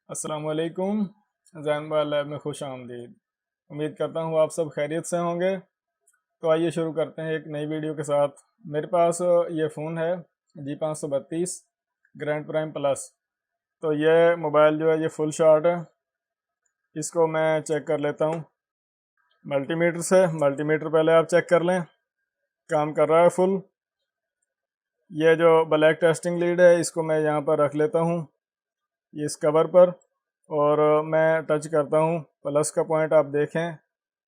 अस्सलामुअलैकुम। जैन बार लैब में खुश आमदीद। उम्मीद करता हूँ आप सब खैरियत से होंगे। तो आइए शुरू करते हैं एक नई वीडियो के साथ। मेरे पास ये फ़ोन है G532 ग्रैंड प्राइम प्लस। तो ये मोबाइल जो है ये फुल शॉट है। इसको मैं चेक कर लेता हूँ मल्टीमीटर से। मल्टीमीटर पहले आप चेक कर लें, काम कर रहा है फुल। ये जो ब्लैक टेस्टिंग लीड है इसको मैं यहाँ पर रख लेता हूँ इस कवर पर, और मैं टच करता हूँ प्लस का पॉइंट। आप देखें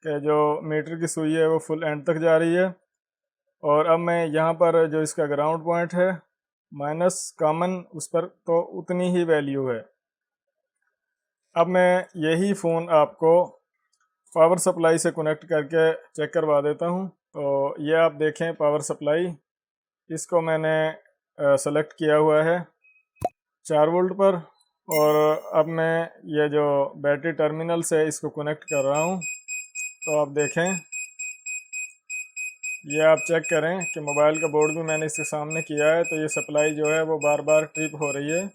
कि जो मीटर की सुई है वो फुल एंड तक जा रही है। और अब मैं यहाँ पर जो इसका ग्राउंड पॉइंट है माइनस कॉमन, उस पर तो उतनी ही वैल्यू है। अब मैं यही फ़ोन आपको पावर सप्लाई से कनेक्ट करके चेक करवा देता हूँ। तो ये आप देखें पावर सप्लाई, इसको मैंने सेलेक्ट किया हुआ है 4 वोल्ट पर। और अब मैं ये जो बैटरी टर्मिनल से इसको कनेक्ट कर रहा हूँ। तो आप देखें, ये आप चेक करें कि मोबाइल का बोर्ड भी मैंने इसके सामने किया है। तो ये सप्लाई जो है वो बार बार ट्रिप हो रही है।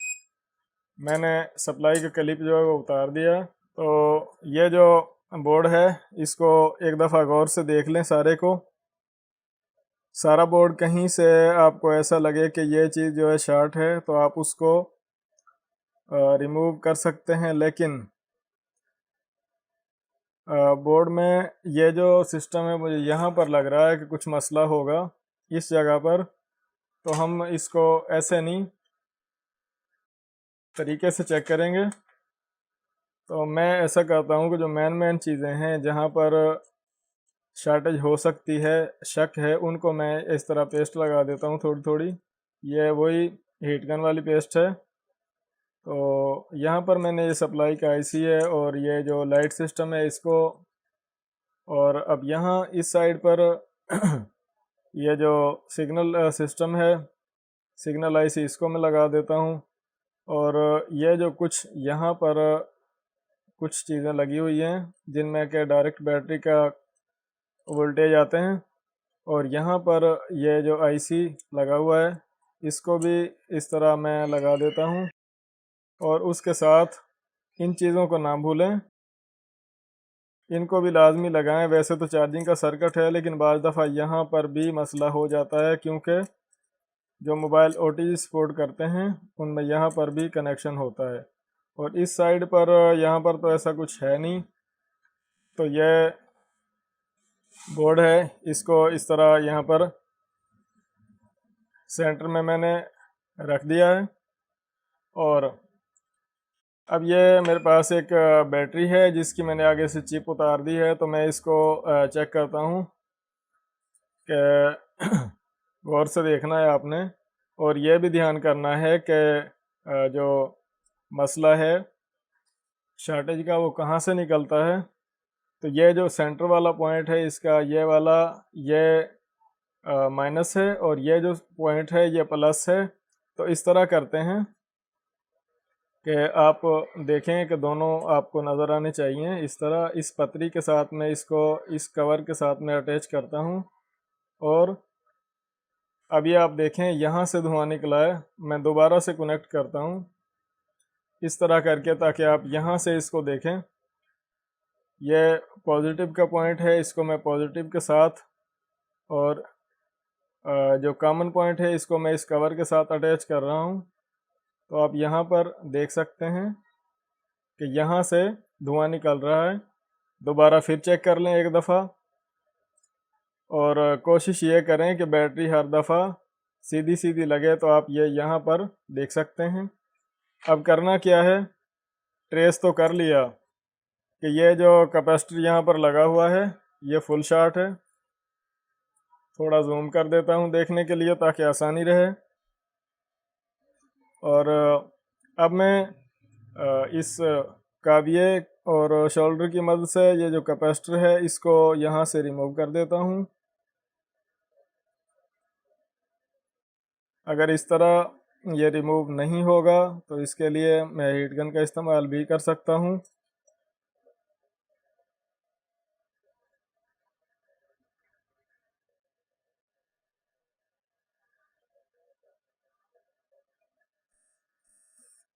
मैंने सप्लाई का क्लिप जो है वो उतार दिया। तो ये जो बोर्ड है इसको एक दफ़ा गौर से देख लें सारे को। सारा बोर्ड कहीं से आपको ऐसा लगे कि ये चीज़ जो है शॉर्ट है तो आप उसको रिमूव कर सकते हैं। लेकिन बोर्ड में ये जो सिस्टम है मुझे यहाँ पर लग रहा है कि कुछ मसला होगा इस जगह पर। तो हम इसको ऐसे नहीं तरीके से चेक करेंगे। तो मैं ऐसा करता हूँ कि जो मेन चीज़ें हैं जहाँ पर शॉर्टेज हो सकती है, शक है, उनको मैं इस तरह पेस्ट लगा देता हूँ थोड़ी थोड़ी। ये वही हीट गन वाली पेस्ट है। तो यहाँ पर मैंने ये सप्लाई का आईसी है और ये जो लाइट सिस्टम है इसको। और अब यहाँ इस साइड पर ये जो सिग्नल सिस्टम है, सिग्नल आईसी, इसको मैं लगा देता हूँ। और ये जो कुछ यहाँ पर कुछ चीज़ें लगी हुई हैं जिनमें के डायरेक्ट बैटरी का वोल्टेज आते हैं। और यहाँ पर ये जो आईसी लगा हुआ है इसको भी इस तरह मैं लगा देता हूँ। और उसके साथ इन चीज़ों को ना भूलें, इनको भी लाजमी लगाएं। वैसे तो चार्जिंग का सर्किट है लेकिन बाज़ दफ़ा यहाँ पर भी मसला हो जाता है क्योंकि जो मोबाइल ओटीजी सपोर्ट करते हैं उनमें यहाँ पर भी कनेक्शन होता है। और इस साइड पर यहाँ पर तो ऐसा कुछ है नहीं। तो ये बोर्ड है, इसको इस तरह यहाँ पर सेंटर में मैंने रख दिया है। और अब ये मेरे पास एक बैटरी है जिसकी मैंने आगे से चिप उतार दी है। तो मैं इसको चेक करता हूँ कि गौर से देखना है आपने। और ये भी ध्यान करना है कि जो मसला है शॉर्टेज का वो कहाँ से निकलता है। तो ये जो सेंटर वाला पॉइंट है इसका, ये वाला, ये माइनस है और ये जो पॉइंट है ये प्लस है। तो इस तरह करते हैं कि आप देखें कि दोनों आपको नज़र आने चाहिए। इस तरह इस पतरी के साथ में इसको इस कवर के साथ में अटैच करता हूँ। और अभी आप देखें यहाँ से धुआं निकला है। मैं दोबारा से कनेक्ट करता हूँ इस तरह करके ताकि आप यहाँ से इसको देखें। ये पॉजिटिव का पॉइंट है, इसको मैं पॉजिटिव के साथ, और जो कॉमन पॉइंट है इसको मैं इस कवर के साथ अटैच कर रहा हूँ। तो आप यहाँ पर देख सकते हैं कि यहाँ से धुआं निकल रहा है। दोबारा फिर चेक कर लें एक दफ़ा। और कोशिश ये करें कि बैटरी हर दफ़ा सीधी सीधी लगे। तो आप ये यहाँ पर देख सकते हैं। अब करना क्या है, ट्रेस तो कर लिया कि ये जो कैपेसिटर यहाँ पर लगा हुआ है ये फुल शॉट है। थोड़ा जूम कर देता हूँ देखने के लिए ताकि आसानी रहे। और अब मैं इस काविये और शोल्डर की मदद से ये जो कैपेसिटर है इसको यहाँ से रिमूव कर देता हूँ। अगर इस तरह ये रिमूव नहीं होगा तो इसके लिए मैं हीट गन का इस्तेमाल भी कर सकता हूँ।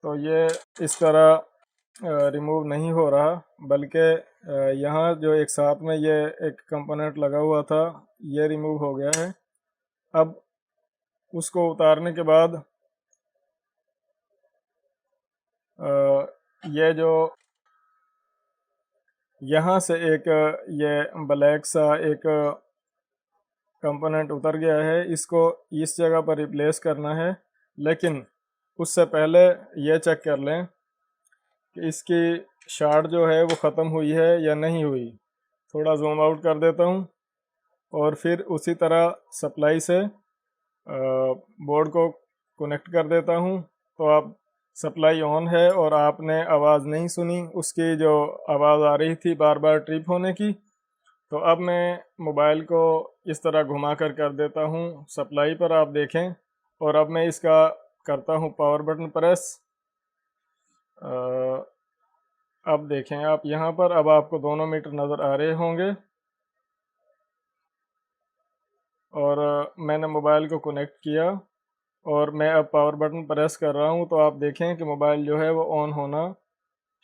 तो ये इस तरह रिमूव नहीं हो रहा, बल्कि यहाँ जो एक साथ में ये एक कंपोनेंट लगा हुआ था ये रिमूव हो गया है। अब उसको उतारने के बाद ये जो यहाँ से एक ये ब्लैक सा एक कंपोनेंट उतर गया है, इसको इस जगह पर रिप्लेस करना है। लेकिन उससे पहले ये चेक कर लें कि इसकी शार्ट जो है वो ख़त्म हुई है या नहीं हुई। थोड़ा जूम आउट कर देता हूँ और फिर उसी तरह सप्लाई से बोर्ड को कनेक्ट कर देता हूँ। तो अब सप्लाई ऑन है और आपने आवाज़ नहीं सुनी, उसकी जो आवाज़ आ रही थी बार बार ट्रिप होने की। तो अब मैं मोबाइल को इस तरह घुमा कर देता हूँ सप्लाई पर, आप देखें। और अब मैं इसका करता हूँ पावर बटन प्रेस। अब देखें आप यहाँ पर, अब आपको दोनों मीटर नज़र आ रहे होंगे। और मैंने मोबाइल को कनेक्ट किया और मैं अब पावर बटन प्रेस कर रहा हूँ, तो आप देखें कि मोबाइल जो है वो ऑन होना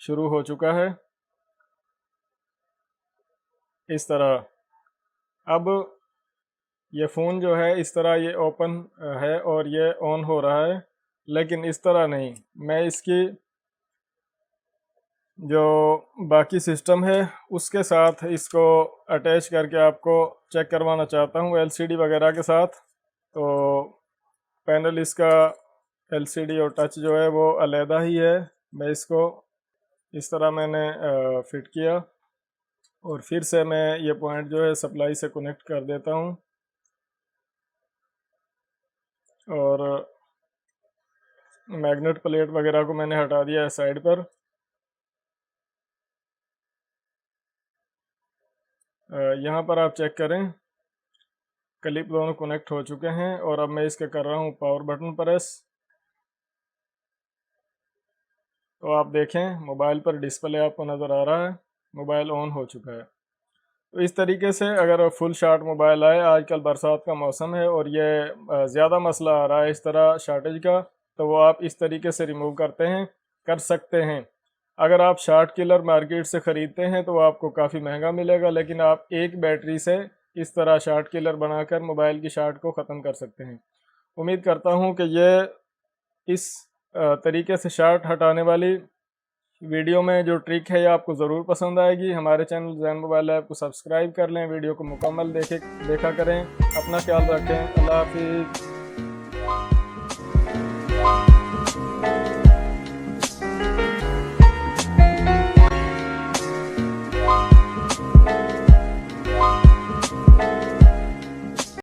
शुरू हो चुका है इस तरह। अब ये फ़ोन जो है इस तरह ये ओपन है और ये ऑन हो रहा है, लेकिन इस तरह नहीं। मैं इसकी जो बाकी सिस्टम है उसके साथ इसको अटैच करके आपको चेक करवाना चाहता हूँ एलसीडी वगैरह के साथ। तो पैनल इसका एलसीडी और टच जो है वो अलहदा ही है। मैं इसको इस तरह मैंने फिट किया और फिर से मैं ये पॉइंट जो है सप्लाई से कनेक्ट कर देता हूँ और मैग्नेट प्लेट वगैरह को मैंने हटा दिया है साइड पर। यहाँ पर आप चेक करें क्लिप दोनों कनेक्ट हो चुके हैं और अब मैं इसका कर रहा हूँ पावर बटन प्रेस। तो आप देखें मोबाइल पर डिस्प्ले आपको नज़र आ रहा है, मोबाइल ऑन हो चुका है। तो इस तरीके से अगर फुल शॉट मोबाइल आए, आजकल बरसात का मौसम है और ये ज़्यादा मसला आ रहा है इस तरह शॉर्टेज का, तो वो आप इस तरीके से रिमूव कर सकते हैं। अगर आप शॉर्ट किलर मार्केट से ख़रीदते हैं तो आपको काफ़ी महंगा मिलेगा, लेकिन आप एक बैटरी से इस तरह शॉर्ट किलर बनाकर मोबाइल की शॉर्ट को ख़त्म कर सकते हैं। उम्मीद करता हूँ कि ये इस तरीके से शॉर्ट हटाने वाली वीडियो में जो ट्रिक है ये आपको ज़रूर पसंद आएगी। हमारे चैनल जैन मोबाइल ऐप को सब्सक्राइब कर लें, वीडियो को मुकम्मल देखा करें। अपना ख्याल रखें। अल्लाह हाफिज़।